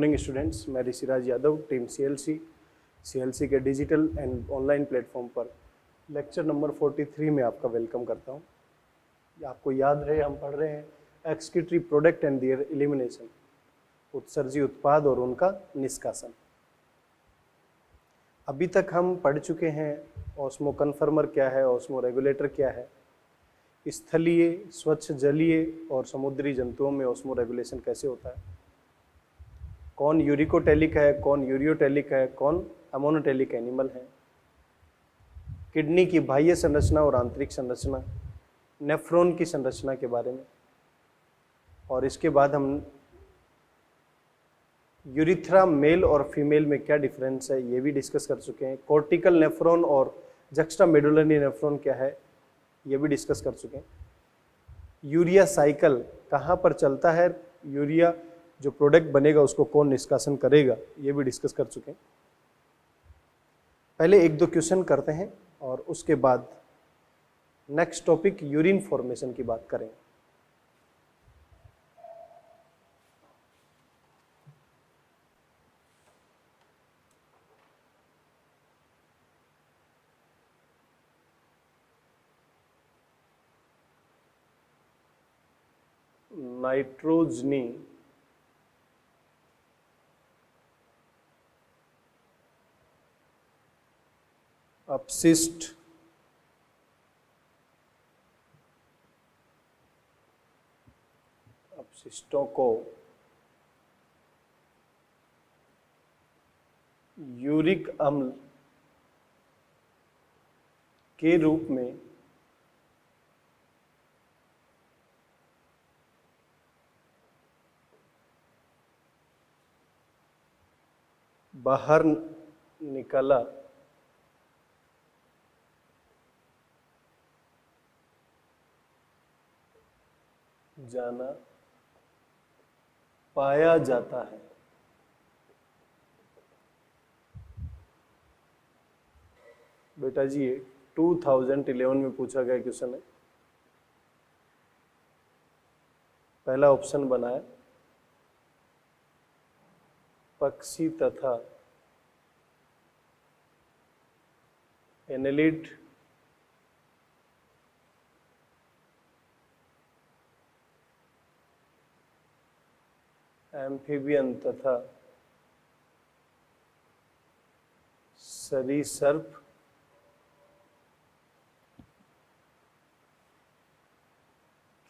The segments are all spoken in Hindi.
मॉर्निंग स्टूडेंट्स, मैं ऋषिराज यादव, टीम सीएलसी के डिजिटल एंड ऑनलाइन प्लेटफॉर्म पर लेक्चर नंबर 43 में आपका वेलकम करता हूँ। आपको याद रहे हम पढ़ रहे हैं excretory product and their elimination, उत्सर्जी उत्पाद और उनका निष्कासन। अभी तक हम पढ़ चुके हैं ऑस्मो कन्फर्मर क्या है, ऑस्मो रेगुलेटर क्या है, स्थलीय, स्वच्छ जलीय और समुद्री जंतुओं में ऑस्मो रेगुलेशन कैसे होता है, कौन यूरिकोटेलिक है, कौन यूरियोटेलिक है, कौन अमोनोटेलिक एनिमल है, किडनी की बाह्य संरचना और आंतरिक संरचना, नेफ्रॉन की संरचना के बारे में, और इसके बाद हम यूरिथ्रा मेल और फीमेल में क्या डिफरेंस है ये भी डिस्कस कर चुके हैं। कॉर्टिकल नेफ्रॉन और जक्स्टामेडुलरी नेफ्रॉन क्या है ये भी डिस्कस कर चुके हैं। यूरिया साइकिल कहाँ पर चलता है, यूरिया जो प्रोडक्ट बनेगा उसको कौन निष्कासन करेगा ये भी डिस्कस कर चुके हैं। पहले एक दो क्वेश्चन करते हैं और उसके बाद नेक्स्ट टॉपिक यूरिन फॉर्मेशन की बात करेंगे। नाइट्रोजनी अपशिष्ट अपशिष्टों को यूरिक अम्ल के रूप में बाहर निकाला जाना पाया जाता है। बेटा जी ये 2011 में पूछा गया क्वेश्चन है। पहला ऑप्शन बनाया पक्षी तथा एनेलिड एम्फीबियन तथा सरीसृप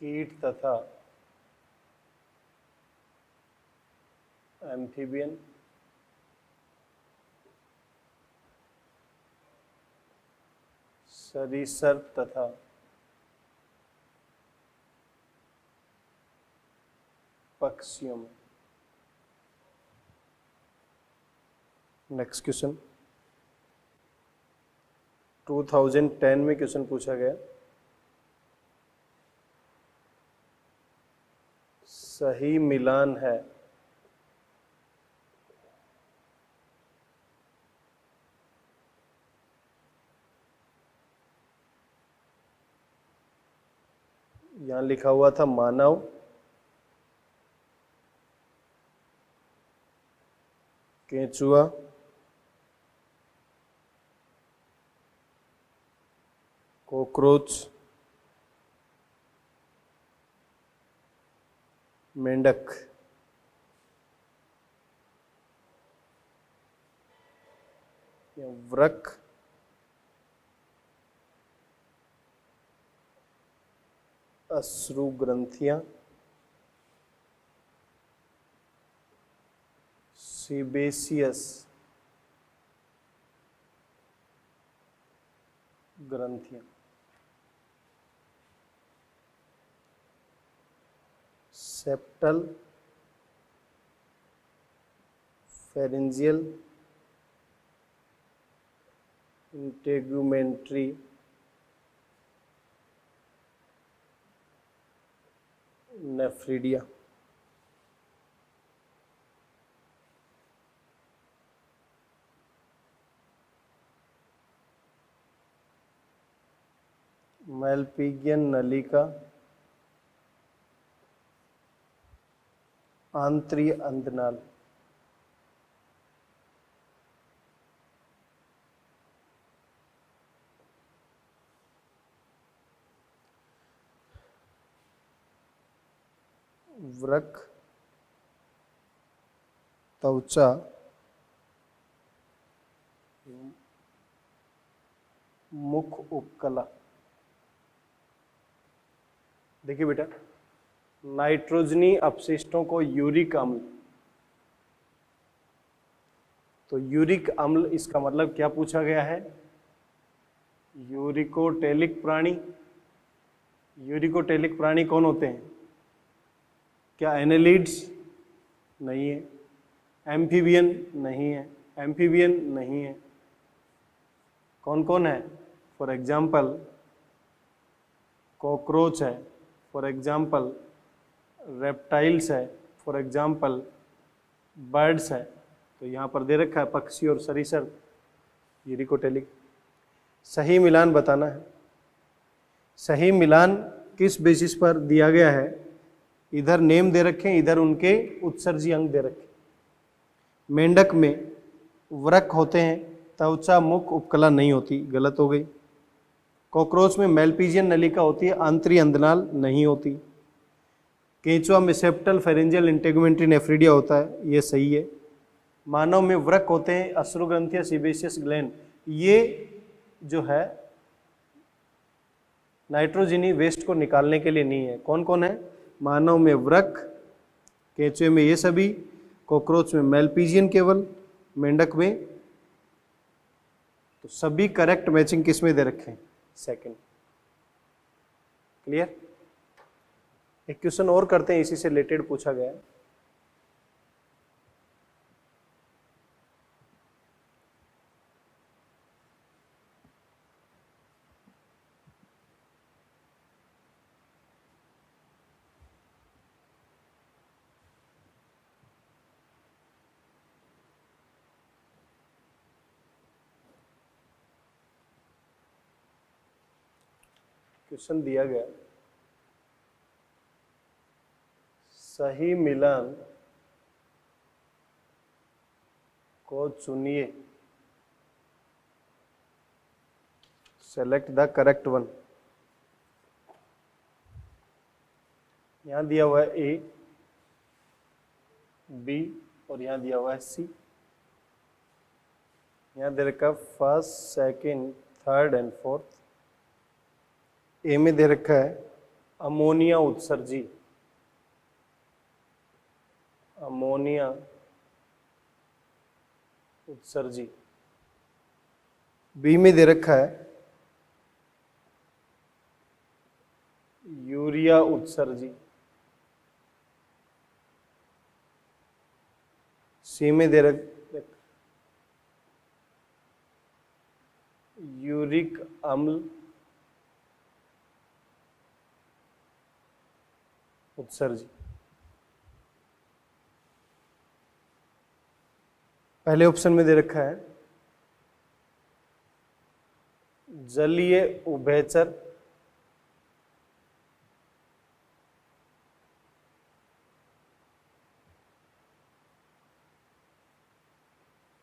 कीट तथा एम्फीबियन सरीसृप तथा पक्षियों में। नेक्स्ट क्वेश्चन 2010 में क्वेश्चन पूछा गया, सही मिलान है यहां लिखा हुआ था मानव, केंचुआ, कॉकरोच, मेंढक। वृक्क, अश्रु ग्रंथियां, सीबेसियस ग्रंथियां, सेप्टल, फेरेंजियल, इंटेगुमेंट्री, नेफ्रीडिया। मैल्पिगियन नलिका, आंतरीय अंधनाल। वृक्क, त्वचा, मुख उपकला। देखिए बेटा, नाइट्रोजनी अपशिष्टों को यूरिक अम्ल, तो यूरिक अम्ल इसका मतलब क्या पूछा गया है? यूरिकोटेलिक प्राणी। यूरिकोटेलिक प्राणी कौन होते हैं? क्या एनेलिड्स? नहीं है। एम्फीबियन? नहीं है। एम्फीबियन नहीं है। कौन कौन है? फॉर एग्जाम्पल कॉकरोच है, फॉर एग्जाम्पल रेप्टाइल्स है, फॉर एग्जाम्पल बर्ड्स है। तो यहाँ पर दे रखा है पक्षी और सरीसृप, यूरिकोटेलिक। सही मिलान बताना है। सही मिलान किस बेसिस पर दिया गया है? इधर नेम दे रखे हैं, इधर उनके उत्सर्जी अंग दे रखे। मेंढक में वृक्क होते हैं, त्वचा, मुख उपकला नहीं होती, गलत हो गई। कॉकरोच में मेलपीजियन नलिका होती है, आंतरी अंधनाल नहीं होती। केंचुआ में सेप्टल फेरेंजियल इंटेगुमेंट्री नेफ्रिडिया होता है, ये सही है। मानव में वृक्क होते हैं, अश्रुग्रंथि, सीबेशियस ग्लैंड। ये जो है नाइट्रोजनी वेस्ट को निकालने के लिए नहीं है। कौन कौन है? मानव में वृक्क, केंचुए में ये सभी, कॉकरोच में मेलपीजियन केवल, मेंढक में। तो सभी करेक्ट मैचिंग किस में दे रखे हैं? सेकंड। क्लियर? एक क्वेश्चन और करते हैं, इसी से रिलेटेड पूछा गया है। क्वेश्चन दिया गया, सही मिलान को चुनिए, सेलेक्ट द करेक्ट वन। यहां दिया हुआ है ए, बी और यहां दिया हुआ है सी। यहां दे रखा first, second, third and fourth. A में दे रखा है अमोनिया उत्सर्जी, अमोनिया उत्सर्जी। बी में दे रखा है यूरिया उत्सर्जी। सी में दे रखा यूरिक अम्ल उत्सर्जी। पहले ऑप्शन में दे रखा है जलीय उभयचर,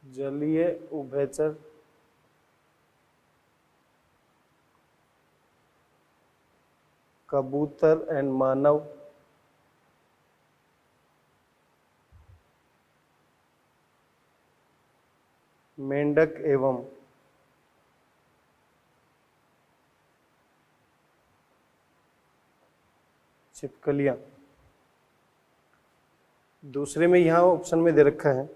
जलीय उभयचर, कबूतर एंड मानव, मेंढक एवं छिपकलियां। दूसरे में यहां ऑप्शन में दे रखा है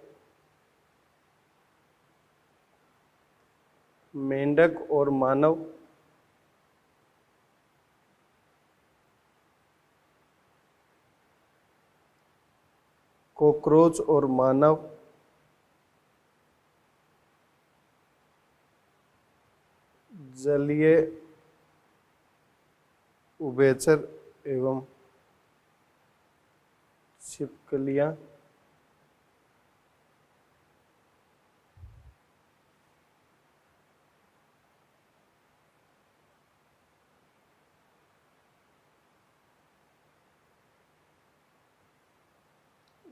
मेंढक और मानव, कॉकरोच और मानव, जलीय उभयचर एवं छिपकलियां।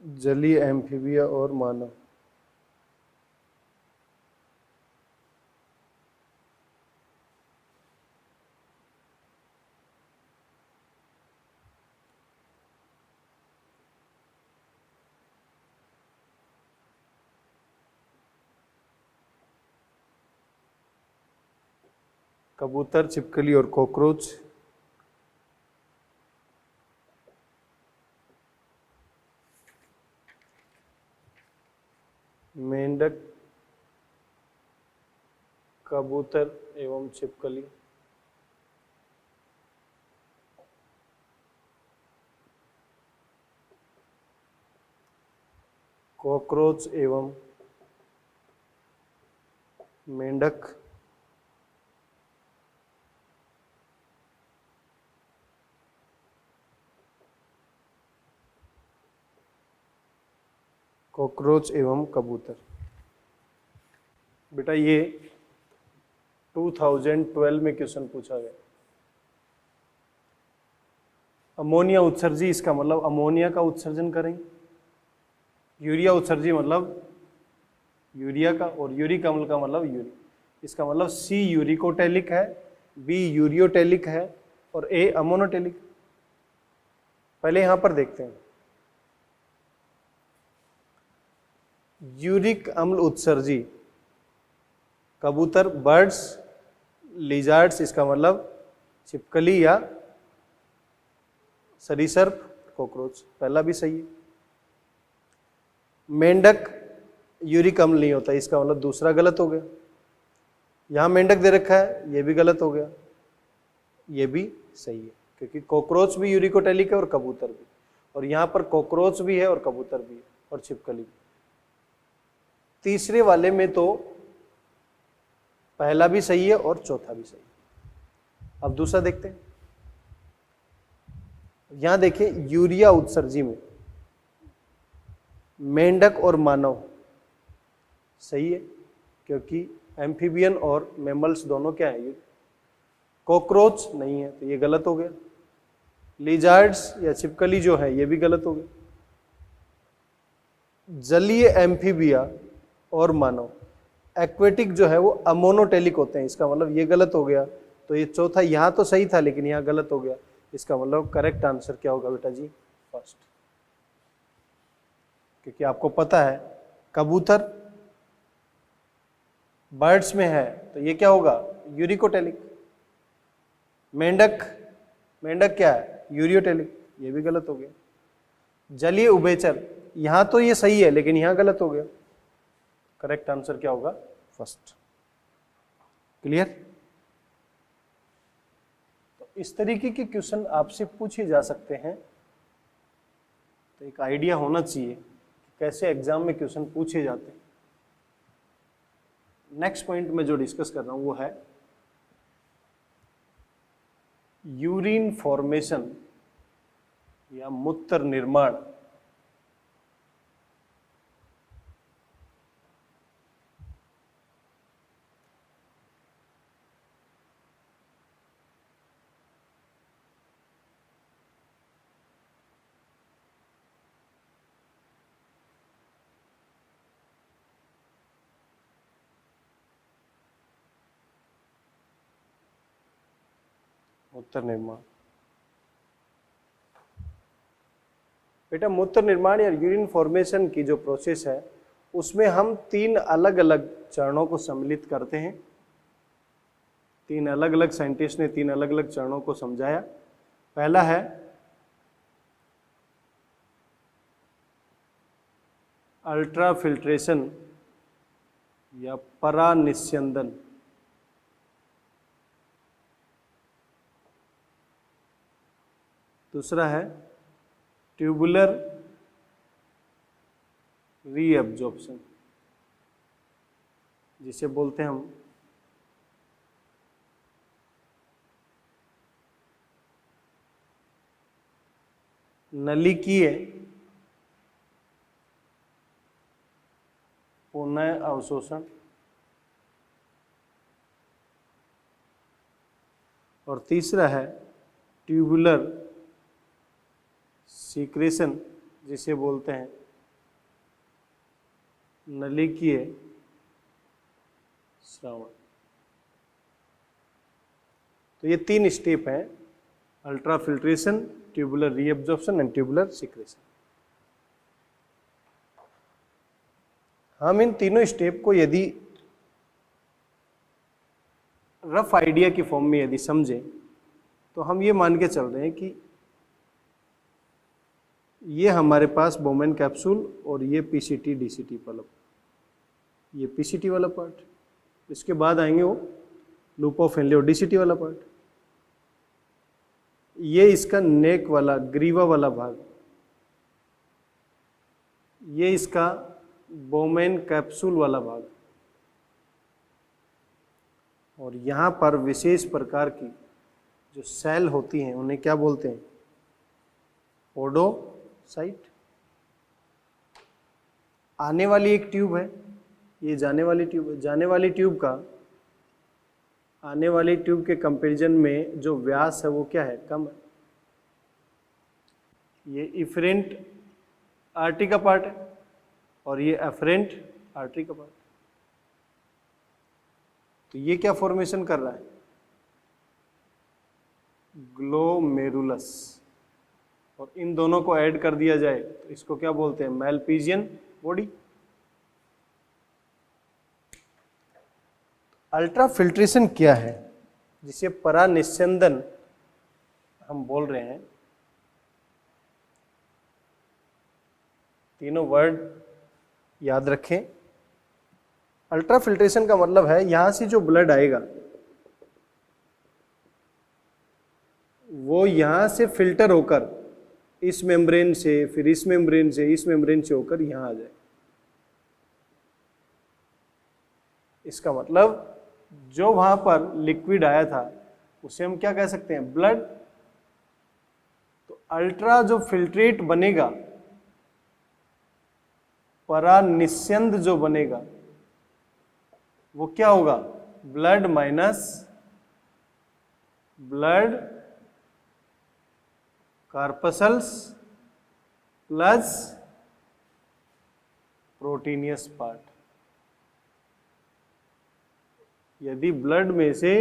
जलीय एम्फीबिया और मानव। कबूतर, छिपकली और कॉकरोच। मेंढक, कबूतर एवं छिपकली। कॉकरोच एवं मेंढक। कॉकरोच एवं कबूतर। बेटा ये 2012 में क्वेश्चन पूछा गया। अमोनिया उत्सर्जी, इसका मतलब अमोनिया का उत्सर्जन करेंगे। यूरिया उत्सर्जी मतलब यूरिया का, और यूरिक अम्ल का मतलब यूरिक। इसका मतलब सी यूरिकोटैलिक है, बी यूरियोटैलिक है और ए अमोनोटैलिक। पहले यहां पर देखते हैं। यूरिक अम्ल उत्सर्जी कबूतर, बर्ड्स, लिजार्ड्स, इसका मतलब छिपकली या सरीसृप, कॉकरोच। पहला भी सही है। मेंढक यूरिक अम्ल नहीं होता, इसका मतलब दूसरा गलत हो गया। यहां मेंढक दे रखा है, ये भी गलत हो गया। ये भी सही है क्योंकि कॉकरोच भी यूरिकोटैलिक है और कबूतर भी, और यहां पर कॉकरोच भी है और कबूतर भी है और छिपकली भी। तीसरे वाले में तो पहला भी सही है और चौथा भी सही है। अब दूसरा देखते हैं। यहां देखें, यूरिया उत्सर्जी में मेंढक और मानव सही है क्योंकि एम्फीबियन और मैमल्स दोनों क्या है। कॉकरोच नहीं है तो ये गलत हो गया। लिजार्ड्स या छिपकली जो है ये भी गलत हो गया। जलीय एम्फीबिया और मानव, एक्वेटिक जो है वो अमोनोटेलिक होते हैं, इसका मतलब ये गलत हो गया। तो ये चौथा यहाँ तो सही था लेकिन यहाँ गलत हो गया। इसका मतलब करेक्ट आंसर क्या होगा बेटा जी? फर्स्ट। क्योंकि आपको पता है कबूतर बर्ड्स में है तो ये क्या होगा? यूरिकोटेलिक। मेंढक, मेंढक क्या है? यूरियोटेलिक। ये भी गलत हो गया। जलीय उभयचर, यहां तो ये सही है लेकिन यहां गलत हो गया। करेक्ट आंसर क्या होगा? फर्स्ट। क्लियर? तो इस तरीके के क्वेश्चन आपसे पूछे जा सकते हैं, तो एक आइडिया होना चाहिए कि कैसे एग्जाम में क्वेश्चन पूछे जाते हैं। नेक्स्ट पॉइंट में जो डिस्कस कर रहा हूं वो है यूरिन फॉर्मेशन या मूत्र निर्माण। मूत्र निर्माण बेटा, मूत्र निर्माण या यूरिन फॉर्मेशन की जो प्रोसेस है उसमें हम 3 अलग अलग चरणों को सम्मिलित करते हैं। 3 अलग अलग साइंटिस्ट ने 3 अलग अलग चरणों को समझाया। पहला है अल्ट्रा फिल्ट्रेशन या परानिस्यंदन। दूसरा है ट्यूबुलर रीअब्जॉर्प्शन, जिसे बोलते हैं हम नलिकीय पुनः अवशोषण। और तीसरा है ट्यूबुलर सीक्रेशन, जिसे बोलते हैं नलिकीय श्रावण। तो ये 3 स्टेप हैं, ultra filtration, tubular reabsorption and tubular secretion. हम इन तीनों स्टेप को यदि रफ आइडिया की फॉर्म में यदि समझें तो हम ये मान के चल रहे हैं कि ये हमारे पास बोमेन कैप्सूल और ये पीसीटी डीसीटी वाला, ये पीसीटी वाला पार्ट, इसके बाद आएंगे वो लूप ऑफ हेनले और डीसीटी वाला पार्ट, ये इसका नेक वाला ग्रीवा वाला भाग, ये इसका बोमेन कैप्सूल वाला भाग, और यहाँ पर विशेष प्रकार की जो सेल होती हैं उन्हें क्या बोलते हैं, पोडोसाइट। आने वाली एक ट्यूब है, ये जाने वाली ट्यूब है। जाने वाली ट्यूब का आने वाली ट्यूब के कंपैरिजन में जो व्यास है वो क्या है, कम है। ये इफरेंट आर्टरी का पार्ट है और ये एफरेंट आर्टरी का पार्ट। तो ये क्या फॉर्मेशन कर रहा है, ग्लोमेरुलस, और इन दोनों को ऐड कर दिया जाए तो इसको क्या बोलते हैं, मैलपीजियन बॉडी। अल्ट्रा फिल्ट्रेशन क्या है, जिसे परानिस्यंदन हम बोल रहे हैं, तीनों वर्ड याद रखें। अल्ट्रा फिल्ट्रेशन का मतलब है यहां से जो ब्लड आएगा वो यहां से फिल्टर होकर इस मेम्ब्रेन से, फिर इस मेम्ब्रेन से, इस मेम्ब्रेन से होकर यहां आ जाए। इसका मतलब जो वहां पर लिक्विड आया था उसे हम क्या कह सकते हैं, ब्लड। तो अल्ट्रा जो फिल्ट्रेट बनेगा, परानिस्यंद जो बनेगा वो क्या होगा, blood minus blood corpuscles plus proteinaceous part. यदि ब्लड में से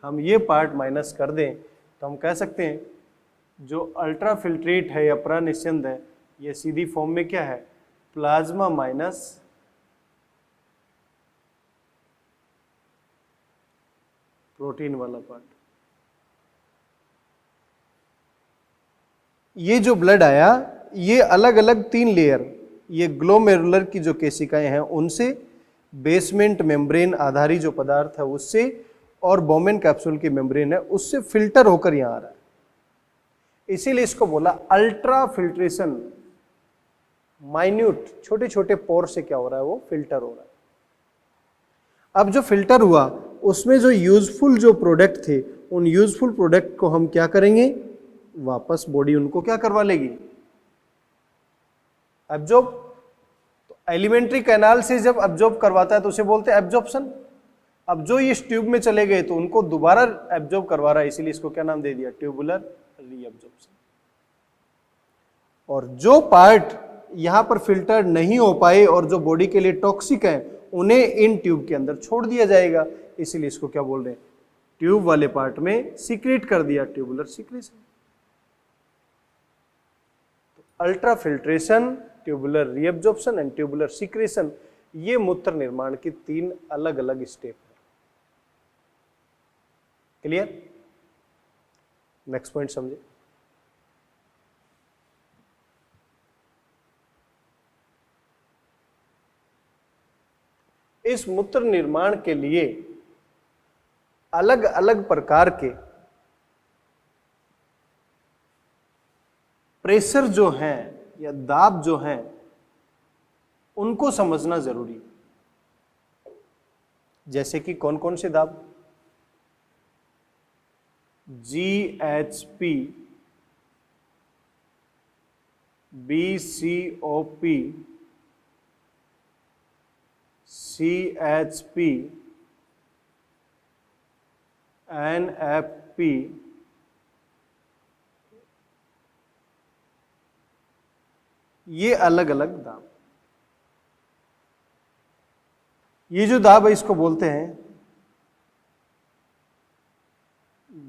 हम ये पार्ट माइनस कर दें तो हम कह सकते हैं जो अल्ट्रा फिल्ट्रेट है या परानिस्यंद है ये सीधी फॉर्म में क्या है, प्लाज्मा माइनस प्रोटीन वाला पार्ट। ये जो ब्लड आया ये अलग अलग 3 लेयर, ये ग्लोमेरुलर की जो केशिकाएं हैं उनसे, बेसमेंट मेम्ब्रेन आधारी जो पदार्थ है उससे, और बोमेन कैप्सूल की मेम्ब्रेन है उससे फिल्टर होकर यहां आ रहा है। इसीलिए इसको बोला अल्ट्रा फिल्ट्रेशन। माइन्यूट छोटे छोटे पोर से क्या हो रहा है, वो फिल्टर हो रहा है। अब जो फिल्टर हुआ उसमें जो यूजफुल जो प्रोडक्ट थे उन यूजफुल प्रोडक्ट को हम क्या करेंगे, वापस बॉडी उनको क्या करवा लेगी, एब्जॉर्ब। तो एलिमेंट्री कैनाल से जब एब्जॉर्ब करवाता है तो उसे बोलते हैं एब्जॉर्प्शन। अब जो इस ट्यूब में चले गए तो उनको दोबारा एब्जॉर्ब करवा रहा है, इसीलिए इसको क्या नाम दे दिया, ट्यूबुलर रीअब्जॉर्प्शन। और जो पार्ट यहां पर फिल्टर नहीं हो पाए और जो बॉडी के लिए टॉक्सिक है उन्हें इन ट्यूब के अंदर छोड़ दिया जाएगा, इसीलिए इसको क्या बोल रहे हैं, ट्यूब वाले पार्ट में सीक्रेट कर दिया, tubular secretion. Ultra filtration, tubular reabsorption and tubular secretion, ये मूत्र निर्माण की 3 अलग अलग स्टेप है। क्लियर? नेक्स्ट पॉइंट समझे। इस मूत्र निर्माण के लिए अलग अलग प्रकार के प्रेशर जो हैं या दाब जो हैं उनको समझना जरूरी है। जैसे कि कौन कौन से दाब, GHP, BCOP, CHP, NFP, ये अलग अलग दाब। ये जो दाब है इसको बोलते हैं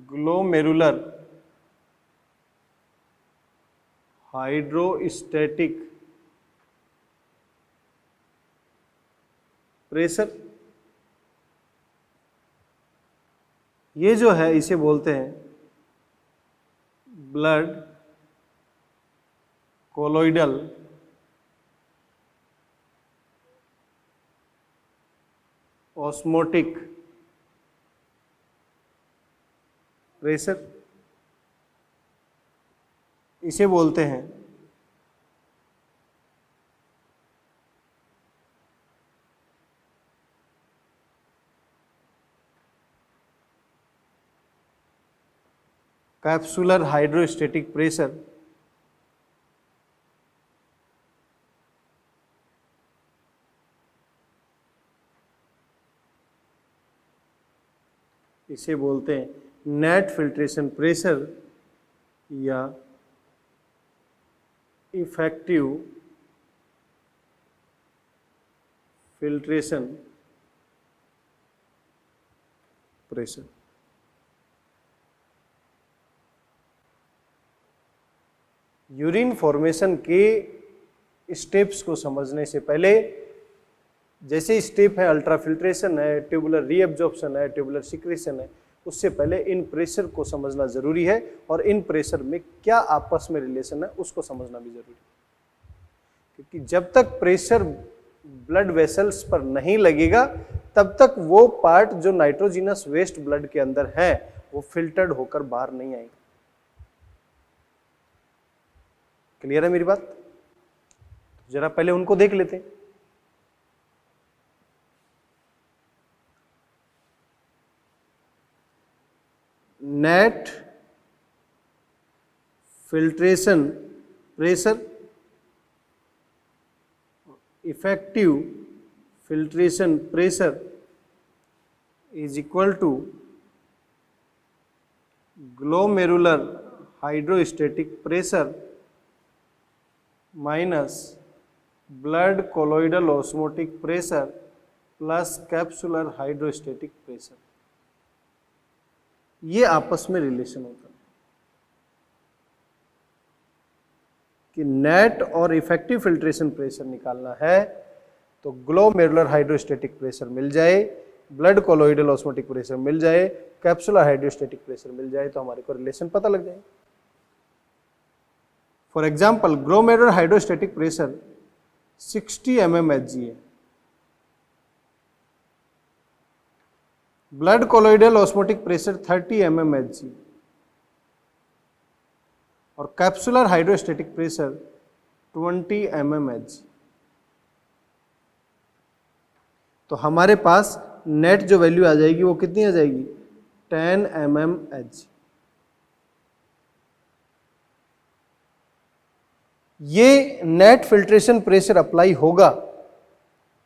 ग्लोमेरुलर हाइड्रोस्टैटिक प्रेशर। ये जो है इसे बोलते हैं ब्लड कोलोइडल ऑस्मोटिक प्रेशर, इसे बोलते हैं कैप्सुलर हाइड्रोस्टैटिक प्रेशर। इसे बोलते हैं नेट फिल्ट्रेशन प्रेशर या effective filtration pressure. Urine formation के स्टेप्स को समझने से पहले, जैसे स्टेप है अल्ट्राफिल्ट्रेशन है, ट्यूबुलर रीअब्जॉर्प्शन है, ट्यूबुलर सिक्रेशन है, उससे पहले इन प्रेशर को समझना जरूरी है और इन प्रेशर में क्या आपस में रिलेशन है उसको समझना भी जरूरी है। क्योंकि जब तक प्रेशर ब्लड वेसल्स पर नहीं लगेगा तब तक वो पार्ट जो नाइट्रोजिनस वेस्ट ब्लड के अंदर है वो फिल्टर्ड होकर बाहर नहीं आएंगे। क्लियर है मेरी बात? जरा पहले उनको देख लेते हैं। Net filtration pressure, effective filtration pressure is equal to glomerular hydrostatic pressure minus blood colloidal osmotic pressure plus capsular hydrostatic pressure. ये आपस में रिलेशन होता है कि नेट और इफेक्टिव फिल्ट्रेशन प्रेशर निकालना है तो ग्लोमेरुलर हाइड्रोस्टैटिक प्रेशर मिल जाए, ब्लड कोलोइडल ऑस्मोटिक प्रेशर मिल जाए, कैप्सुलर हाइड्रोस्टैटिक प्रेशर मिल जाए तो हमारे को रिलेशन पता लग जाए। For example glomerular hydrostatic pressure 60 mmHg है, blood colloidal osmotic pressure 30 mmHg और कैप्सुलर हाइड्रोस्टैटिक प्रेशर 20 mmHg। तो हमारे पास नेट जो वैल्यू आ जाएगी वो कितनी आ जाएगी? 10 mmHg। ये नेट फिल्ट्रेशन प्रेशर अप्लाई होगा,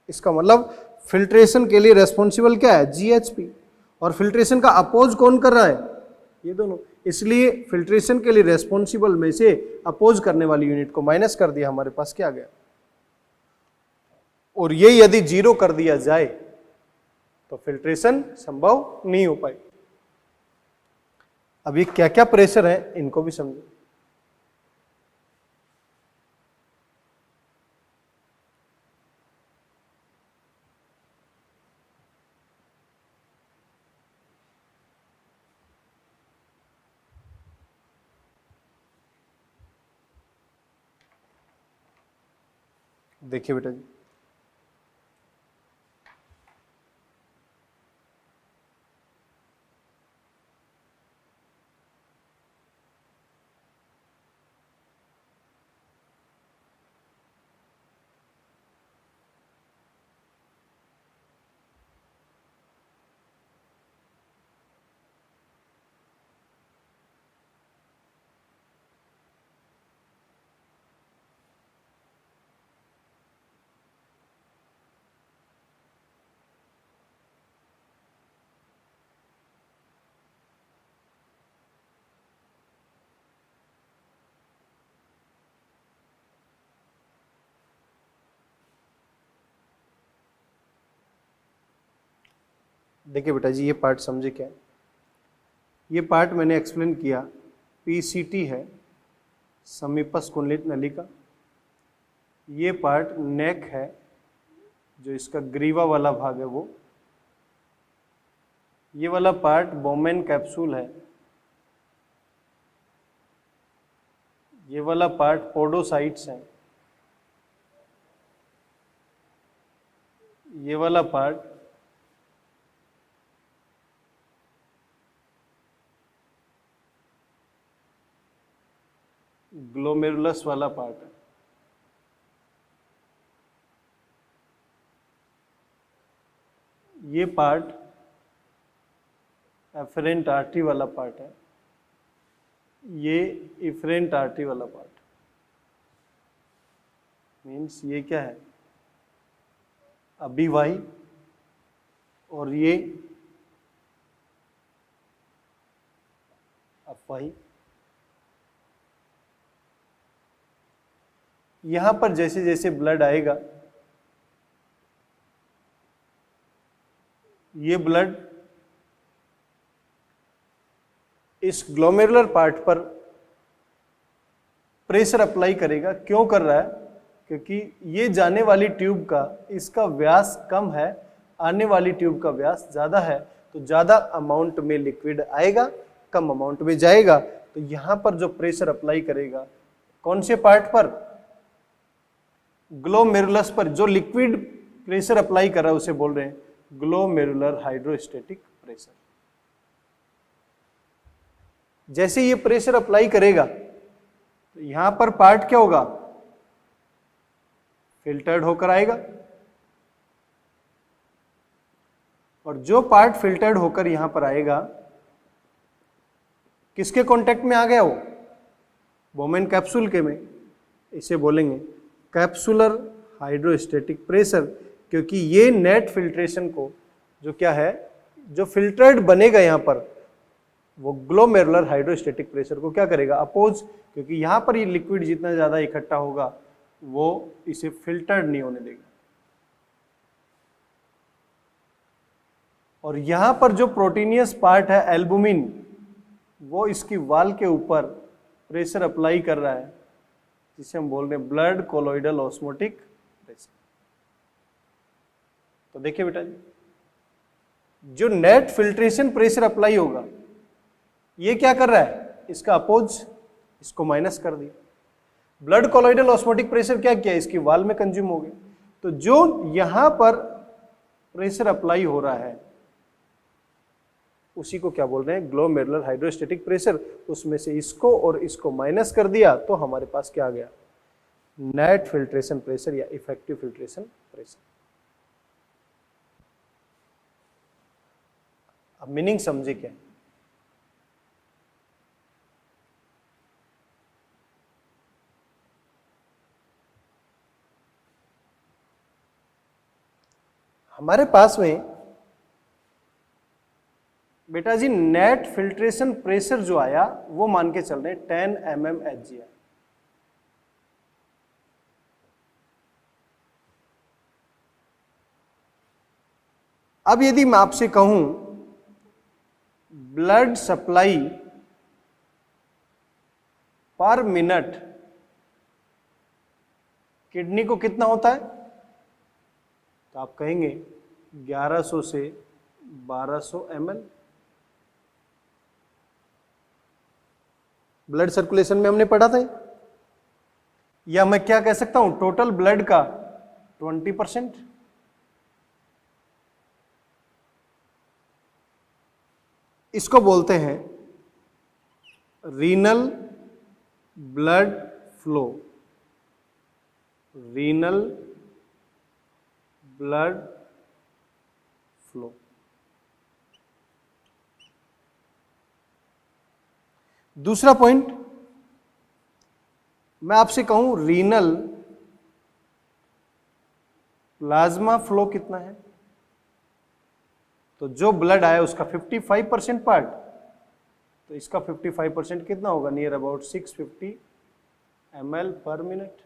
इसका मतलब फिल्ट्रेशन के लिए रेस्पॉन्सिबल क्या है? जीएचपी। और फिल्ट्रेशन का अपोज कौन कर रहा है? ये दोनों। इसलिए फिल्ट्रेशन के लिए रेस्पॉन्सिबल में से अपोज करने वाली यूनिट को माइनस कर दिया, हमारे पास क्या गया? और ये यदि 0 कर दिया जाए तो फिल्ट्रेशन संभव नहीं हो पाए। अब ये क्या क्या प्रेशर है इनको भी समझो। देखिए बेटा जी, देखिए बेटा जी, ये पार्ट समझे क्या है? ये पार्ट मैंने एक्सप्लेन किया, पीसीटी है, समीपस्थ कुंडलित नली का। ये पार्ट नेक है, जो इसका ग्रीवा वाला भाग है वो। ये वाला पार्ट बोमेन कैप्सूल है, ये वाला पार्ट पोडोसाइट्स है, ये वाला पार्ट ग्लोमेरुलस वाला पार्ट है। ये पार्ट एफरेंट आर्टरी वाला पार्ट है, ये इफरेंट आर्टरी वाला पार्ट। मीन्स ये क्या है, अभिवाही, और ये अपवाही। यहां पर जैसे जैसे ब्लड आएगा, ये ब्लड इस ग्लोमेरुलर पार्ट पर प्रेशर अप्लाई करेगा। क्यों कर रहा है? क्योंकि ये जाने वाली ट्यूब का, इसका व्यास कम है, आने वाली ट्यूब का व्यास ज़्यादा है, तो ज़्यादा अमाउंट में लिक्विड आएगा, कम अमाउंट में जाएगा। तो यहाँ पर जो प्रेशर अप्लाई करेगा, कौन से पार्ट पर? ग्लोमेरुलस पर। जो लिक्विड प्रेशर अप्लाई कर रहा है उसे बोल रहे हैं ग्लोमेरुलर हाइड्रोस्टैटिक प्रेशर। जैसे ये प्रेशर अप्लाई करेगा तो यहां पर पार्ट क्या होगा? फिल्टर्ड होकर आएगा, और जो पार्ट फिल्टर्ड होकर यहां पर आएगा, किसके कांटेक्ट में आ गया वो? बोमेन कैप्सूल के में। इसे बोलेंगे कैप्सुलर हाइड्रोस्टैटिक प्रेशर, क्योंकि ये नेट फिल्ट्रेशन को, जो क्या है, जो फिल्टर्ड बनेगा यहां पर, वो ग्लोमेरुलर हाइड्रोस्टैटिक प्रेशर को क्या करेगा? अपोज। क्योंकि यहां पर ये लिक्विड जितना ज्यादा इकट्ठा होगा वो इसे फिल्टर्ड नहीं होने देगा। और यहां पर जो प्रोटीनियस पार्ट है एल्बुमिन, वो इसकी वाल के ऊपर प्रेशर अप्लाई कर रहा है, जिसे हम बोल रहे हैं ब्लड कोलोइडल ऑस्मोटिक प्रेशर। तो देखिए बेटा जी, जो नेट फिल्ट्रेशन प्रेशर अप्लाई होगा, ये क्या कर रहा है? इसका अपोज, इसको माइनस कर दिया। ब्लड कोलोइडल ऑस्मोटिक प्रेशर क्या किया? इसकी वाल में कंज्यूम हो गया। तो जो यहां पर प्रेशर अप्लाई हो रहा है उसी को क्या बोल रहे हैं? Glomerular hydrostatic pressure. उसमें से इसको और इसको माइनस कर दिया तो हमारे पास क्या आ गया? नेट फिल्ट्रेशन प्रेशर या इफेक्टिव फिल्ट्रेशन प्रेशर। अब मीनिंग समझे क्या? हमारे पास में बेटा जी नेट फिल्ट्रेशन प्रेशर जो आया वो मान के चल रहे हैं 10 mmHg। अब यदि मैं आपसे कहूं ब्लड सप्लाई पर मिनट किडनी को कितना होता है, तो आप कहेंगे 1100 से 1200 ml। ब्लड सर्कुलेशन में हमने पढ़ा था। या मैं क्या कह सकता हूं, टोटल ब्लड का 20%। इसको बोलते हैं renal blood flow. Renal blood flow. दूसरा पॉइंट, मैं आपसे कहूं रीनल प्लाज्मा फ्लो कितना है, तो जो ब्लड आया उसका 55% पार्ट, तो इसका 55% कितना होगा? नियर अबाउट 650 ml पर मिनट।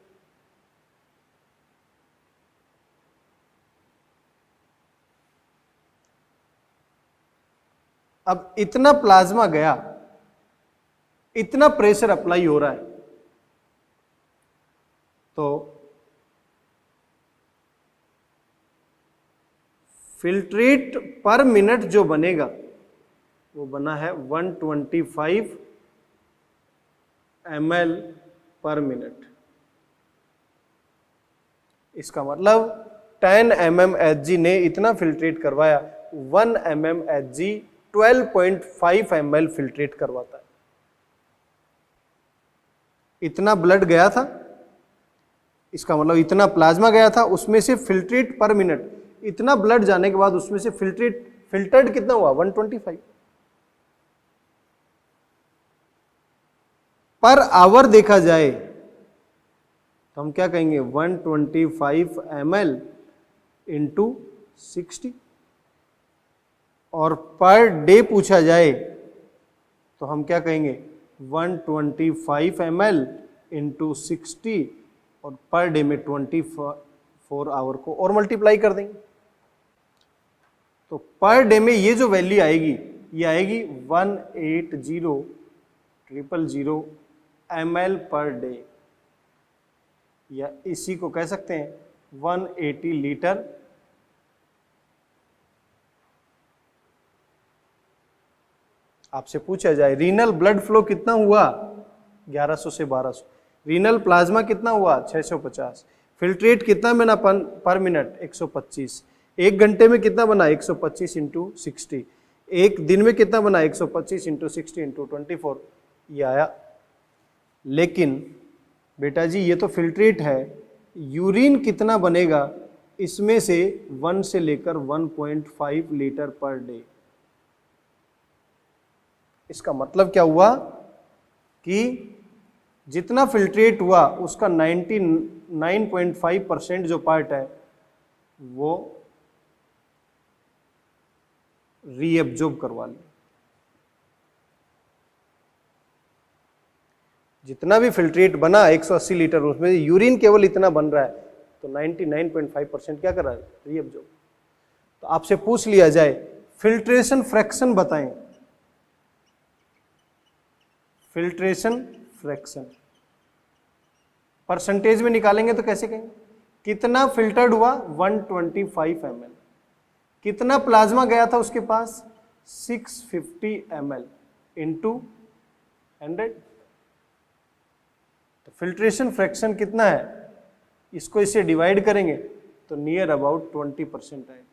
अब इतना प्लाज्मा गया, इतना प्रेशर अप्लाई हो रहा है, तो फिल्ट्रेट पर मिनट जो बनेगा वो बना है 125 ml पर मिनट। इसका मतलब 10 mmHg ने इतना फिल्ट्रेट करवाया, 1 mmHg 12.5 ml फिल्ट्रेट करवाता है। इतना ब्लड गया था, इसका मतलब इतना प्लाज्मा गया था, उसमें से फिल्ट्रेट पर मिनट, इतना ब्लड जाने के बाद उसमें से फिल्टर्ड कितना हुआ, 125 पर आवर देखा जाए तो हम क्या कहेंगे, 125 ml इंटू 60। और पर डे पूछा जाए तो हम क्या कहेंगे, 125 ml इंटू 60 और पर डे में 24 आवर को और मल्टीप्लाई कर देंगे। तो पर डे में ये जो वैल्यू आएगी, ये आएगी 180,000 ml पर डे, या इसी को कह सकते हैं 180 लीटर आपसे पूछा जाए रीनल ब्लड फ्लो कितना हुआ, 1100 से 1200, रीनल प्लाज्मा कितना हुआ, 650, फिल्ट्रेट कितना बना पर मिनट, 125, एक घंटे में कितना बना, 125 इंटू 60, एक दिन में कितना बना, 125 इंटू 60 इंटू 24, ये आया। लेकिन बेटा जी ये तो फिल्ट्रेट है, यूरिन कितना बनेगा, इसमें से 1 से लेकर 1.5 लीटर पर डे। इसका मतलब क्या हुआ कि जितना फिल्ट्रेट हुआ उसका 99.5% जो पार्ट है वो रीएब्जॉर्ब करवा लिया। जितना भी फिल्ट्रेट बना 180 लीटर, उसमें यूरिन केवल इतना बन रहा है, तो 99.5% क्या कर रहा है, रीएब्जॉर्ब। तो आपसे पूछ लिया जाए फिल्ट्रेशन फ्रैक्शन बताएं, फिल्ट्रेशन फ्रैक्शन परसेंटेज में निकालेंगे तो कैसे कहेंगे, कितना फिल्टर्ड हुआ, 125 ml, कितना प्लाज्मा गया था उसके पास, 650 ml इंटू 100। तो फिल्ट्रेशन फ्रैक्शन कितना है, इसको इससे डिवाइड करेंगे तो नियर अबाउट 20% आएगा।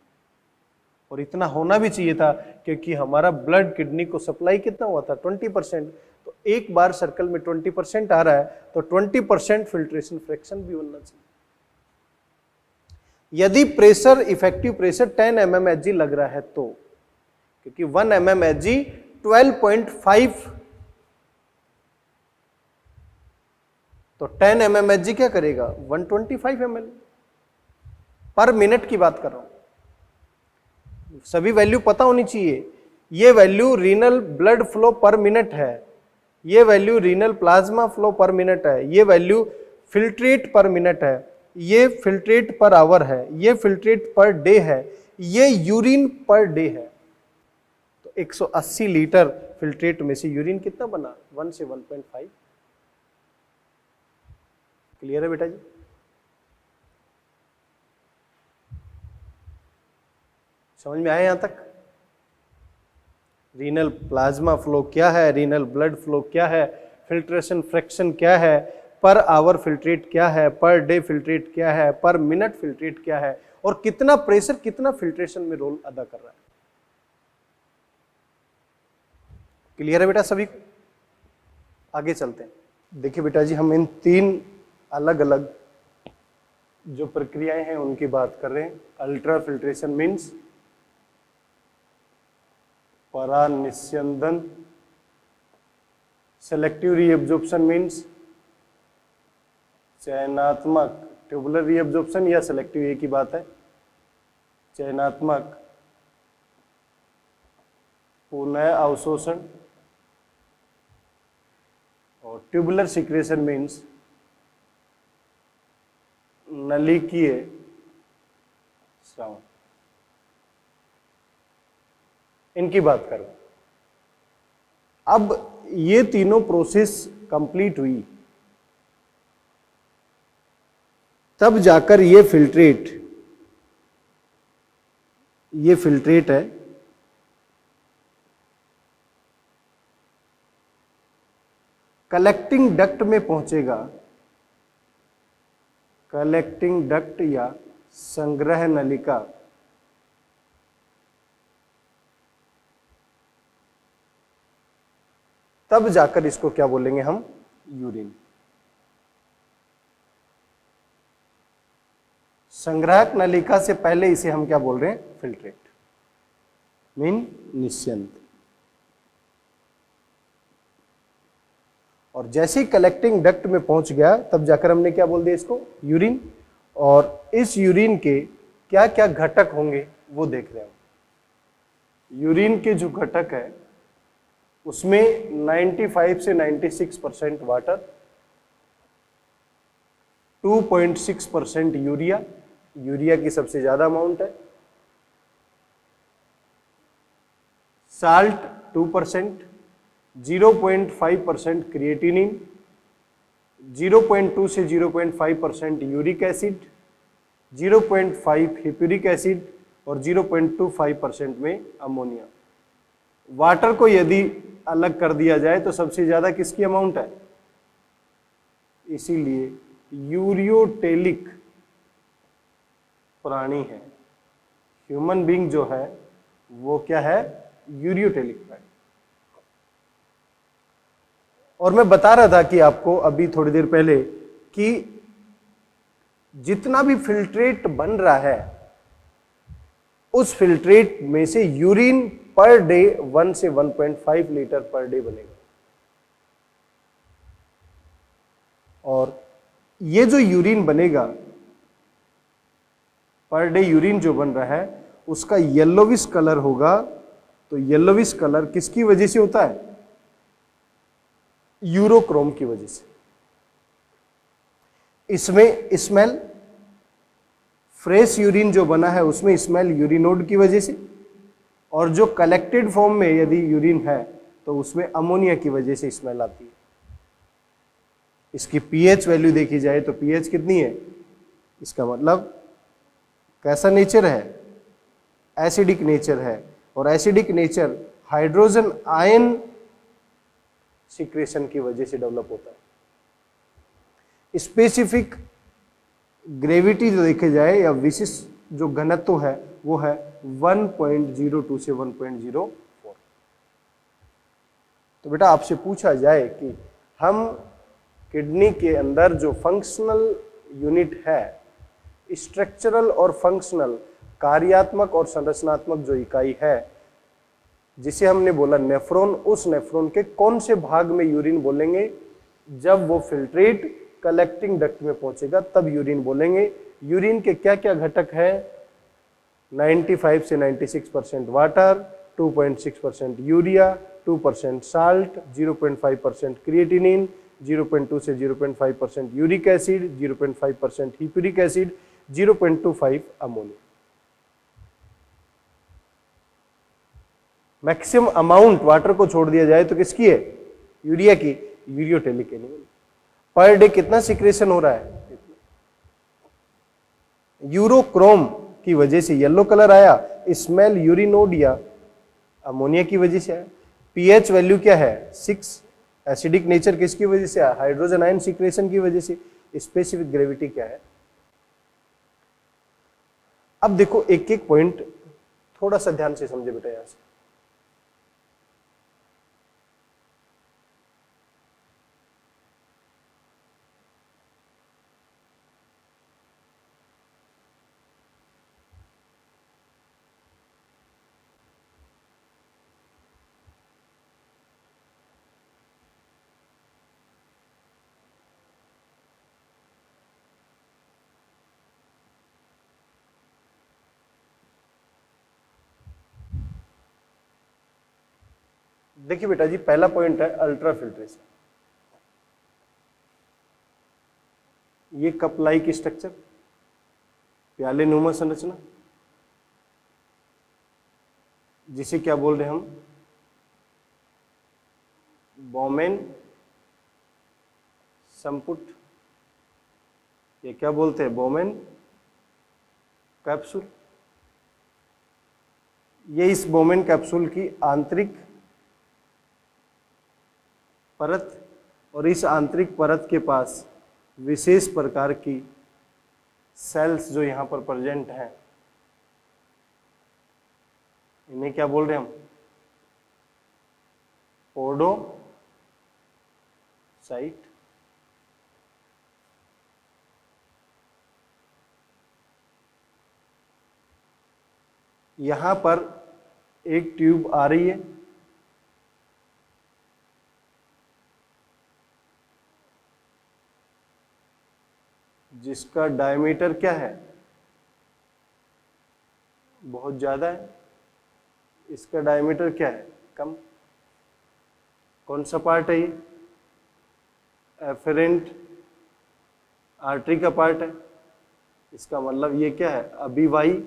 और इतना होना भी चाहिए था क्योंकि हमारा ब्लड किडनी को सप्लाई कितना हुआ था, 20%। तो एक बार सर्कल में 20% आ रहा है तो 20% फिल्ट्रेशन फ्रैक्शन भी होना चाहिए। यदि प्रेशर, इफेक्टिव प्रेशर 10 mmHg लग रहा है तो, क्योंकि 1 mmHg 12.5, तो 10 mmHg क्या करेगा, 125 ml पर मिनट की बात कर रहा हूं, सभी वैल्यू पता होनी चाहिए। ये वैल्यू रीनल ब्लड फ्लो पर मिनट है, ये वैल्यू रीनल प्लाज्मा फ्लो पर मिनट है, ये वैल्यू फिल्ट्रेट पर मिनट है, ये फिल्ट्रेट पर आवर है, ये फिल्ट्रेट पर डे है, ये यूरिन पर डे है। तो 180 लीटर फिल्ट्रेट में से यूरिन कितना बना, 1 से 1.5। क्लियर है बेटा जी? समझ में आया यहां तक? रीनल प्लाज्मा फ्लो क्या है, रीनल ब्लड फ्लो क्या है, फिल्ट्रेशन फ्रैक्शन क्या है, पर आवर फिल्ट्रेट क्या है, पर डे फिल्ट्रेट क्या है, पर मिनट फिल्ट्रेट क्या है, और कितना प्रेशर कितना फिल्ट्रेशन में रोल अदा कर रहा है। क्लियर है बेटा सभी को? आगे चलते हैं। देखिए बेटा जी, हम इन 3 अलग अलग जो प्रक्रियाएं हैं उनकी बात कर रहे हैं। अल्ट्रा फिल्ट्रेशन मीन्स परानिस्यंदन, सेलेक्टिव रीएब्जॉर्प्शन मीन्स चयनात्मक, ट्यूबुलर रीएब्जॉर्प्शन या सेलेक्टिव एक ही बात है, चयनात्मक पुनः अवशोषण, और ट्यूबुलर सिक्रेशन मीन्स नलिकीय स्राव। इनकी बात करें। अब ये तीनों प्रोसेस कंप्लीट हुई, तब जाकर ये फिल्ट्रेट है, कलेक्टिंग डक्ट में पहुंचेगा, कलेक्टिंग डक्ट या संग्रह नलिका, तब जाकर इसको क्या बोलेंगे हम? यूरिन। संग्राहक नलिका से पहले इसे हम क्या बोल रहे हैं? फिल्ट्रेट, मीन निस्यंत। और जैसे ही कलेक्टिंग डक्ट में पहुंच गया तब जाकर हमने क्या बोल दिया इसको? यूरिन। और इस यूरिन के क्या क्या घटक होंगे वो देख रहे हैं। यूरिन के जो घटक है उसमें 95 से 96% वाटर, 2.6% यूरिया, यूरिया की सबसे ज्यादा अमाउंट है, साल्ट 2%, 0.5% क्रिएटिनिन, 0.2 से 0.5% यूरिक एसिड, 0.5 हिप्यूरिक एसिड और 0.25% में अमोनिया। वाटर को यदि अलग कर दिया जाए तो सबसे ज्यादा किसकी अमाउंट है? इसीलिए यूरियोटेलिक प्राणी है, ह्यूमन बीइंग जो है वो क्या है? यूरियोटेलिक प्राणी। और मैं बता रहा था कि आपको अभी थोड़ी देर पहले कि जितना भी फिल्ट्रेट बन रहा है उस फिल्ट्रेट में से यूरिन पर डे 1 से 1.5 लीटर पर डे बनेगा। और ये जो यूरिन बनेगा, पर डे यूरिन जो बन रहा है उसका येलोविश कलर होगा। तो येलोविश कलर किसकी वजह से होता है? यूरोक्रोम की वजह से। इसमें स्मेल, फ्रेश यूरिन जो बना है उसमें स्मेल यूरिनोड की वजह से, और जो कलेक्टेड फॉर्म में यदि यूरिन है तो उसमें अमोनिया की वजह से स्मेल आती है। इसकी पीएच वैल्यू देखी जाए तो पीएच कितनी है? इसका मतलब कैसा नेचर है? एसिडिक नेचर है। और acidic nature hydrogen ion secretion की वजह से डेवलप होता है। स्पेसिफिक ग्रेविटी जो देखी जाए या विशिष्ट जो घनत्व है वो है 1.02 से 1.04। तो बेटा आपसे पूछा जाए कि हम किडनी के अंदर जो फंक्शनल यूनिट है, स्ट्रक्चरल और फंक्शनल, कार्यात्मक और संरचनात्मक जो इकाई है जिसे हमने बोला नेफ्रॉन, उस नेफ्रॉन के कौन से भाग में यूरिन बोलेंगे? जब वो फिल्ट्रेट कलेक्टिंग डक्ट में पहुंचेगा तब यूरिन बोलेंगे। यूरिन के क्या क्या घटक है? 95 से 96% वाटर, 2.6% यूरिया, 2% साल्ट, 0.5% क्रिएटिनिन, 0.2 से 0.5% uric acid, 0.5% hippuric acid, 0.25 ammonia. Maximum amount water को छोड़ दिया जाए तो किसकी है? यूरिया की, यूरियोटेलिक एनिमल। पर डे कितना सिक्रेशन हो रहा है? यूरोक्रोम की वजह से येलो कलर आया, स्मेल यूरिनोड या अमोनिया की वजह से आया। पीएच वैल्यू क्या है? 6। एसिडिक नेचर किसकी वजह से आया? हाइड्रोजन आयन सिक्रेशन की वजह से। स्पेसिफिक ग्रेविटी क्या है? अब देखो एक एक पॉइंट थोड़ा सा ध्यान से समझे बेटा। यहां से देखिए बेटा जी, पहला पॉइंट है अल्ट्रा फिल्ट्रेशन। ये कपलाई की स्ट्रक्चर, प्याले नुमा संरचना, जिसे क्या बोल रहे हैं हम? बोमेन संपुट। ये क्या बोलते हैं? Bowman capsule. ये इस बोमेन कैप्सूल की आंतरिक परत और इस आंतरिक परत के पास विशेष प्रकार की सेल्स जो यहाँ पर प्रेजेंट हैं, इन्हें क्या बोल रहे हैं हम? पोडोसाइट। यहाँ पर एक ट्यूब आ रही है, जिसका डायमीटर क्या है? बहुत ज़्यादा है। इसका डायमीटर क्या है? कम। कौन सा पार्ट है ये? एफेरेंट आर्टरी का पार्ट है। इसका मतलब ये क्या है? अभिवाही।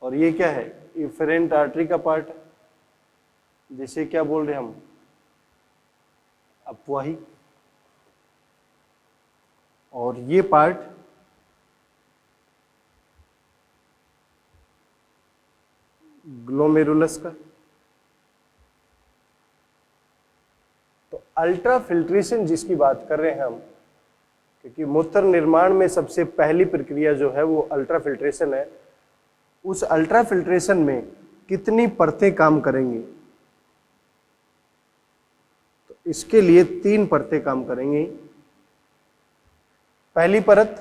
और ये क्या है? इफेरेंट आर्टरी का पार्ट है, जिसे क्या बोल रहे हैं हम? अपवाही। और ये पार्ट ग्लोमेरुलस का। तो अल्ट्रा फिल्ट्रेशन जिसकी बात कर रहे हैं हम, क्योंकि मूत्र निर्माण में सबसे पहली प्रक्रिया जो है वो अल्ट्रा फिल्ट्रेशन है, उस अल्ट्रा फिल्ट्रेशन में कितनी परतें काम करेंगी? तो इसके लिए 3 परतें काम करेंगी। पहली परत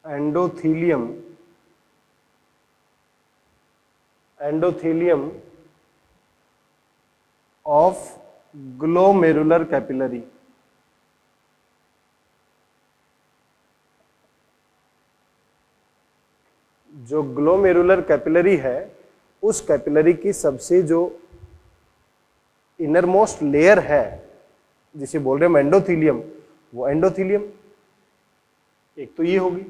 endothelium, endothelium of glomerular capillary. जो ग्लोमेरुलर कैपिलरी है, उस कैपिलरी की सबसे जो इनरमोस्ट लेयर है, जिसे बोल रहे हैं एंडोथीलियम, वो एंडोथीलियम एक तो ये होगी।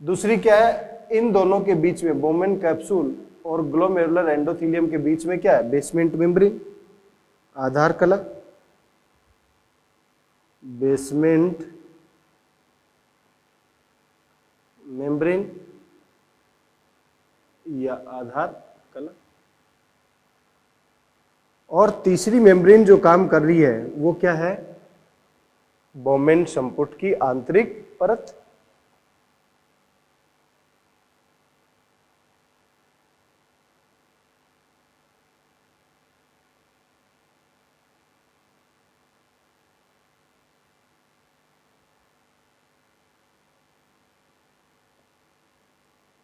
दूसरी क्या है? इन दोनों के बीच में बोमेन कैप्सूल और ग्लोमेरुलर एंडोथीलियम के बीच में क्या है? बेसमेंट मेम्ब्रेन, आधार कला। बेसमेंट मेम्ब्रेन या आधार कला। और तीसरी मेम्ब्रेन जो काम कर रही है वो क्या है? बोमेन संपुट की आंतरिक परत।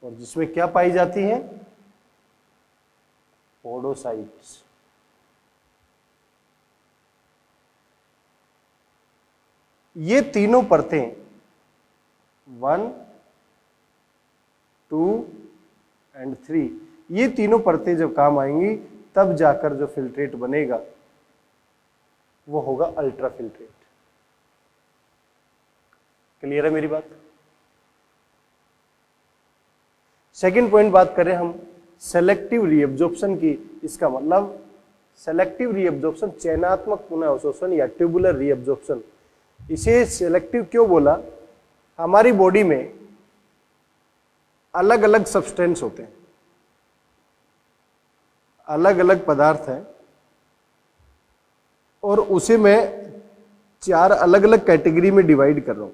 और जिसमें क्या पाई जाती है? पोडोसाइट्स। ये तीनों परतें 1, 2 एंड 3, ये तीनों परतें जब काम आएंगी तब जाकर जो फिल्ट्रेट बनेगा वो होगा अल्ट्रा फिल्ट्रेट। क्लियर है मेरी बात? सेकंड पॉइंट बात करें हम सेलेक्टिव रीअब्जॉर्प्शन की। इसका मतलब सेलेक्टिव रीअब्जॉर्प्शन, चयनात्मक पुनः अवशोषण या ट्यूबुलर रीअब्जॉर्प्शन। इसे सेलेक्टिव क्यों बोला? हमारी बॉडी में अलग अलग सब्सटेंस होते हैं, अलग अलग पदार्थ हैं, और उसे मैं 4 अलग अलग कैटेगरी में डिवाइड कर रहा हूं।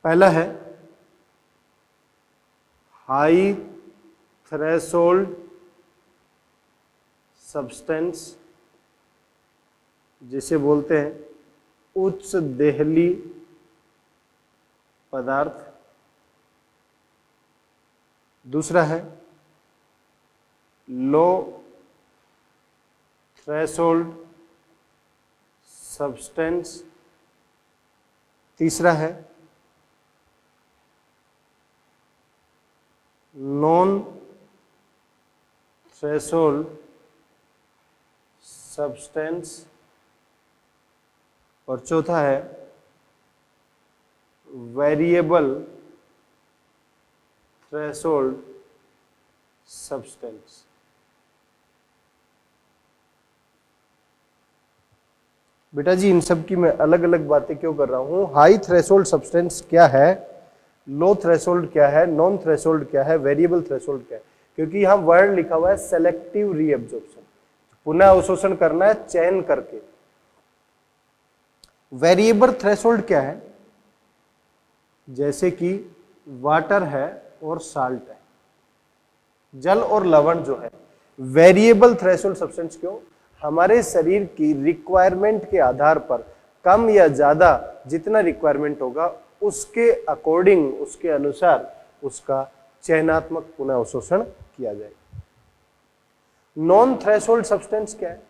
पहला है हाई थ्रेशोल्ड सब्सटेंस, जिसे बोलते हैं उच्च देहली पदार्थ। दूसरा है लो थ्रेशोल्ड सब्सटेंस। तीसरा है नॉन थ्रेशोल्ड सब्सटेंस। और चौथा है वेरिएबल थ्रेशोल्ड सब्सटेंस। बेटा जी इन सब की मैं अलग अलग बातें क्यों कर रहा हूं? हाई थ्रेशोल्ड सब्सटेंस क्या है? लो थ्रेशोल्ड क्या है, नॉन थ्रेशोल्ड क्या है, वेरिएबल थ्रेशोल्ड क्या है, क्योंकि यहाँ वर्ड लिखा हुआ है सेलेक्टिव रीअब्जॉर्प्शन, पुनः अवशोषण करना है चयन करके। वेरिएबल थ्रेशोल्ड क्या है, जैसे कि वाटर है और साल्ट है, जल और लवण जो है, वेरिएबल थ्रेशोल्ड सब्सटेंस क्यों, हमारे शरीर की रिक्वायरमेंट के आधार पर कम या ज्यादा जितना रिक्वायरमेंट होगा उसके अकॉर्डिंग, उसके अनुसार उसका चयनात्मक पुनः अवशोषण किया जाएगा। नॉन थ्रेशोल्ड सब्सटेंस क्या है,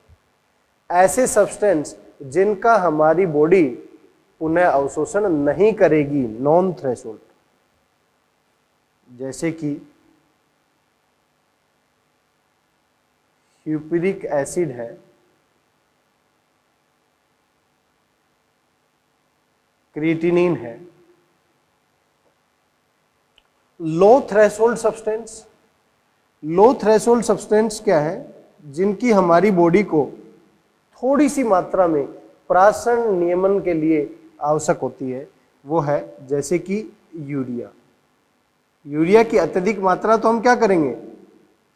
ऐसे सब्सटेंस जिनका हमारी बॉडी पुनः अवशोषण नहीं करेगी, नॉन थ्रेशोल्ड, जैसे कि ह्यूपरिक एसिड है, क्रिएटिनिन है। लो थ्रेशोल्ड सब्सटेंस, लो थ्रेशोल्ड सब्सटेंस क्या है, जिनकी हमारी बॉडी को थोड़ी सी मात्रा में प्राशन नियमन के लिए आवश्यक होती है, वो है जैसे कि यूरिया। यूरिया की अत्यधिक मात्रा तो हम क्या करेंगे,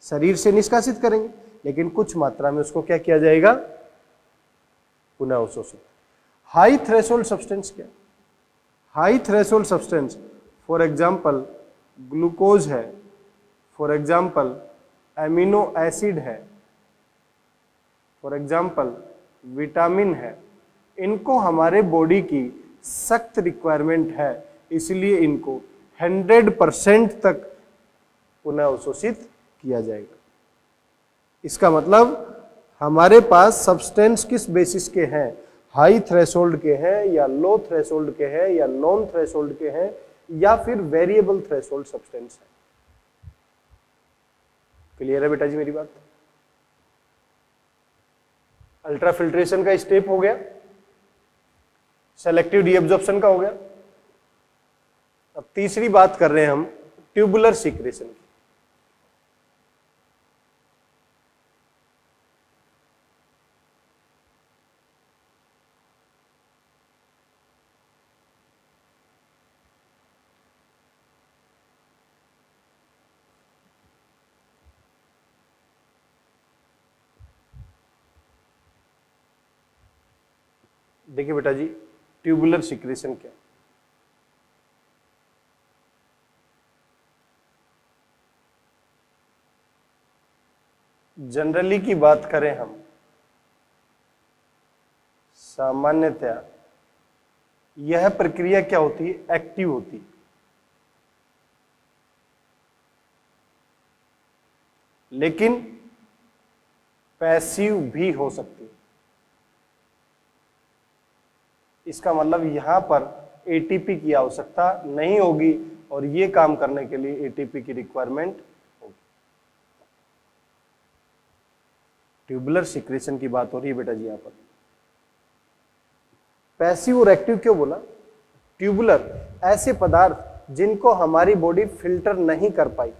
शरीर से निष्कासित करेंगे, लेकिन कुछ मात्रा में उसको क्या किया जाएगा, पुनः अवशोषण। हाई थ्रेशोल्ड सब्सटेंस क्या, high threshold substance for example glucose है, फॉर एग्जांपल एमिनो एसिड है, फॉर एग्जांपल विटामिन है, इनको हमारे बॉडी की सख्त रिक्वायरमेंट है, इसलिए इनको 100% तक पुनः अवशोषित किया जाएगा। इसका मतलब हमारे पास सब्सटेंस किस बेसिस के हैं, हाई थ्रेशोल्ड के हैं या लो थ्रेशोल्ड के हैं या नॉन थ्रेशोल्ड के हैं या फिर वेरिएबल थ्रेशोल्ड सब्सटेंस है। क्लियर है बेटा जी मेरी बात? अल्ट्रा फिल्ट्रेशन का स्टेप हो गया, सेलेक्टिव रीअब्जॉर्प्शन का हो गया। अब तीसरी बात कर रहे हैं हम ट्यूबुलर सीक्रेशन की। देखिए बेटा जी, ट्यूबुलर सीक्रेशन क्या, जनरली की बात करें हम, सामान्यतया यह प्रक्रिया क्या होती है, एक्टिव होती है, लेकिन पैसिव भी हो सकती है। इसका मतलब यहां पर एटीपी की आवश्यकता नहीं होगी और ये काम करने के लिए एटीपी की रिक्वायरमेंट होगी। ट्यूबुलर सीक्रेशन की बात हो रही है बेटा जी यहां पर। पैसिव और एक्टिव क्यों बोला? ट्यूबुलर ऐसे पदार्थ जिनको हमारी बॉडी फिल्टर नहीं कर पाई,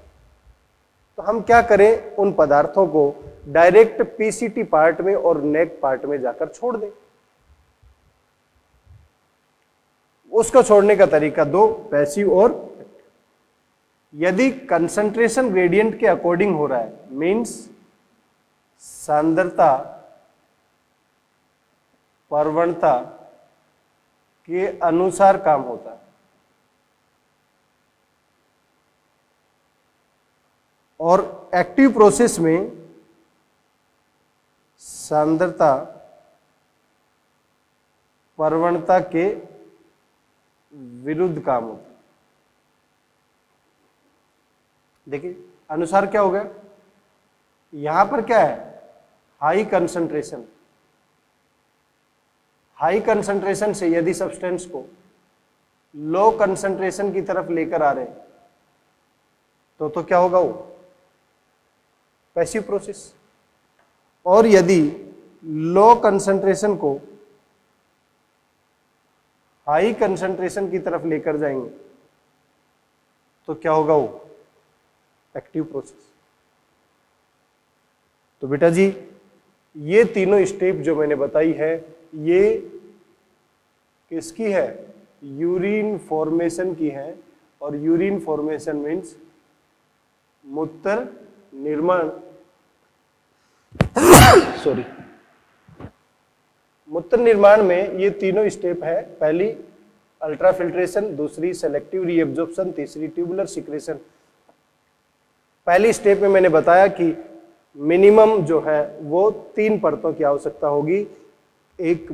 तो हम क्या करें, उन पदार्थों को डायरेक्ट पीसीटी पार्ट में और नेक पार्ट में जाकर छोड़ दें। उसको छोड़ने का तरीका दो, पैसिव और एक्टिव। यदि कंसंट्रेशन ग्रेडियंट के अकॉर्डिंग हो रहा है, मींस सांद्रता प्रवणता के अनुसार काम होता है, और एक्टिव प्रोसेस में सांद्रता प्रवणता के विरुद्ध काम होता है। देखिए अनुसार क्या हो गया, यहां पर क्या है, हाई कंसंट्रेशन। हाई कंसंट्रेशन से यदि सब्सटेंस को लो कंसंट्रेशन की तरफ लेकर आ रहे हैं तो क्या होगा, वो पैसिव प्रोसेस। और यदि लो कंसंट्रेशन को हाई कंसंट्रेशन की तरफ लेकर जाएंगे तो क्या होगा, वो एक्टिव प्रोसेस। तो बेटा जी ये तीनों स्टेप जो मैंने बताई है, ये किसकी है, यूरिन फॉर्मेशन की है, और यूरिन फॉर्मेशन मीन्स मूत्र निर्माण। सॉरी, मूत्र निर्माण में ये तीनों स्टेप है। पहली अल्ट्राफिल्ट्रेशन, दूसरी सेलेक्टिव रीएब्जॉर्प्शन, तीसरी ट्यूबुलर सिक्रेशन। पहली स्टेप में मैंने बताया कि मिनिमम जो है वो 3 परतों की आवश्यकता होगी। एक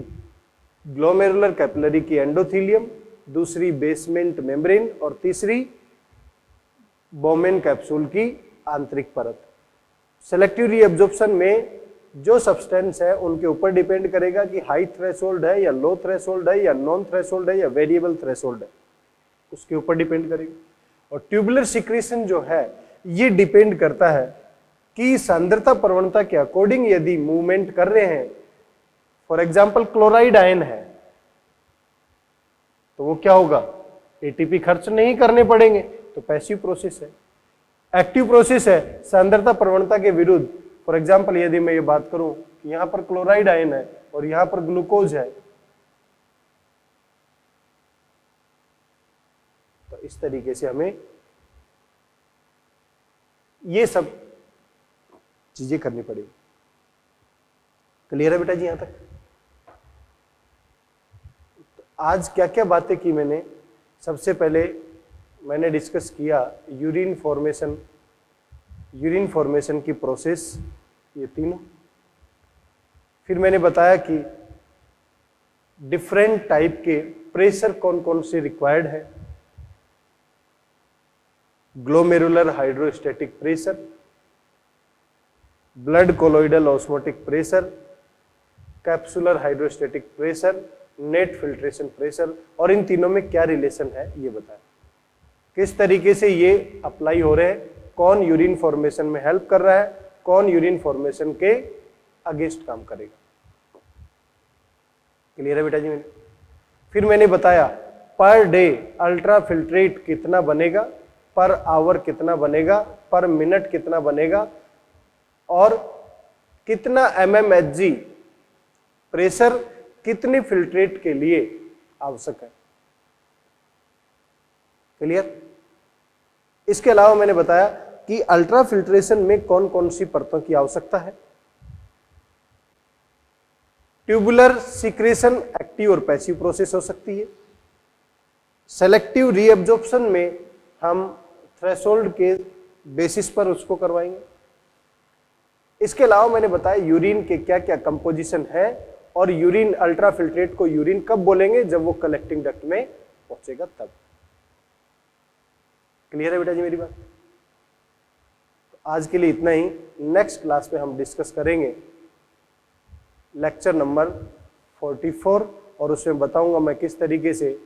ग्लोमेरुलर कैपिलरी की एंडोथीलियम, दूसरी बेसमेंट मेम्ब्रेन और तीसरी बोमेन कैप्सूल की आंतरिक परत। सेलेक्टिव रीएब्जॉर्प्शन में जो सब्सटेंस है उनके ऊपर डिपेंड करेगा कि हाई थ्रेशोल्ड है या लो थ्रेशोल्ड है या नॉन थ्रेशोल्ड है या वेरिएबल थ्रेशोल्ड है, उसके ऊपर डिपेंड करेगा। और ट्यूबुलर सिक्रेशन जो है ये डिपेंड करता है कि सांद्रता प्रवणता के अकॉर्डिंग यदि मूवमेंट कर रहे हैं, फॉर एग्जाम्पल क्लोराइड आयन है, तो वो क्या होगा, एटीपी खर्च नहीं करने पड़ेंगे, तो पैसिव प्रोसेस है। एक्टिव प्रोसेस है सांद्रता प्रवणता के विरुद्ध। फॉर एग्जाम्पल यदि मैं ये बात करूं कि यहां पर क्लोराइड आयन है और यहां पर ग्लूकोज है, तो इस तरीके से हमें ये सब चीजें करनी पड़ेगी। क्लियर है बेटा जी यहां तक? तो आज क्या क्या बातें की मैंने, सबसे पहले मैंने डिस्कस किया यूरिन फॉर्मेशन की प्रोसेस, ये तीनों। फिर मैंने बताया कि डिफरेंट टाइप के प्रेशर कौन कौन से रिक्वायर्ड है। Glomerular hydrostatic pressure, blood colloidal osmotic pressure, capsular hydrostatic pressure, net filtration pressure, और इन तीनों में क्या रिलेशन है ये बताया। किस तरीके से ये अप्लाई हो रहे हैं, कौन यूरिन फॉर्मेशन में हेल्प कर रहा है, कौन यूरिन फॉर्मेशन के अगेंस्ट काम करेगा। क्लियर है बेटा जी? फिर मैंने बताया पर डे अल्ट्रा फिल्ट्रेट कितना बनेगा, पर आवर कितना बनेगा, पर मिनट कितना बनेगा, और कितना mmHg प्रेशर कितने फिल्ट्रेट के लिए आवश्यक है। क्लियर? इसके अलावा मैंने बताया कि अल्ट्रा फिल्ट्रेशन में कौन कौन सी परतों की आवश्यकता है। ट्यूबुलर सिक्रेशन एक्टिव और पैसिव प्रोसेस हो सकती है। सेलेक्टिव रीएब्जॉर्प्शन में हम थ्रेशोल्ड के बेसिस पर उसको करवाएंगे। इसके अलावा मैंने बताया यूरिन के क्या क्या कंपोजिशन है, और यूरिन अल्ट्रा फिल्ट्रेट को यूरिन कब बोलेंगे, जब वो कलेक्टिंग डक्ट में पहुंचेगा तब। क्लियर है बेटा जी मेरी बात? तो आज के लिए इतना ही। नेक्स्ट क्लास में हम डिस्कस करेंगे लेक्चर नंबर 44, और उसमें बताऊंगा मैं किस तरीके से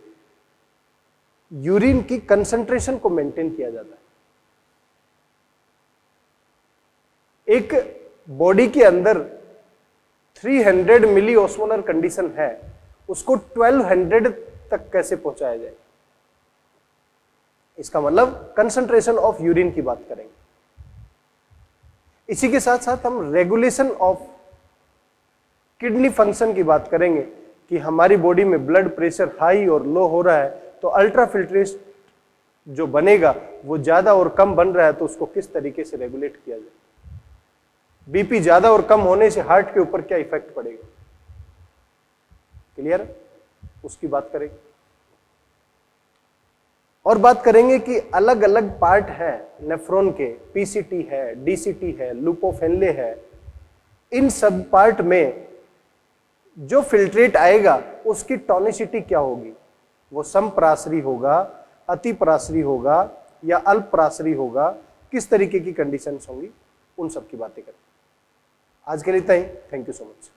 यूरिन की कंसंट्रेशन को मेंटेन किया जाता है। एक बॉडी के अंदर 300 मिली ऑस्मोलर कंडीशन है, उसको 1200 तक कैसे पहुंचाया जाए, इसका मतलब कंसंट्रेशन ऑफ यूरिन की बात करेंगे। इसी के साथ साथ हम रेगुलेशन ऑफ किडनी फंक्शन की बात करेंगे कि हमारी बॉडी में ब्लड प्रेशर हाई और लो हो रहा है, तो अल्ट्रा फिल्ट्रेट जो बनेगा वो ज्यादा और कम बन रहा है, तो उसको किस तरीके से रेगुलेट किया जाए। बीपी ज्यादा और कम होने से हार्ट के ऊपर क्या इफेक्ट पड़ेगा। क्लियर? उसकी बात करेंगे। और बात करेंगे कि अलग अलग पार्ट है नेफ्रॉन के, पीसीटी है, डीसीटी है, लुपोफेनले है, इन सब पार्ट में जो फिल्ट्रेट आएगा उसकी टॉनिसिटी क्या होगी, वो समप्रासरी होगा, अतिप्रासरी होगा या अल्पप्रासरी होगा, किस तरीके की कंडीशंस होंगी, उन सब की बातें करें। आज के लिए इतना ही। Thank you so much.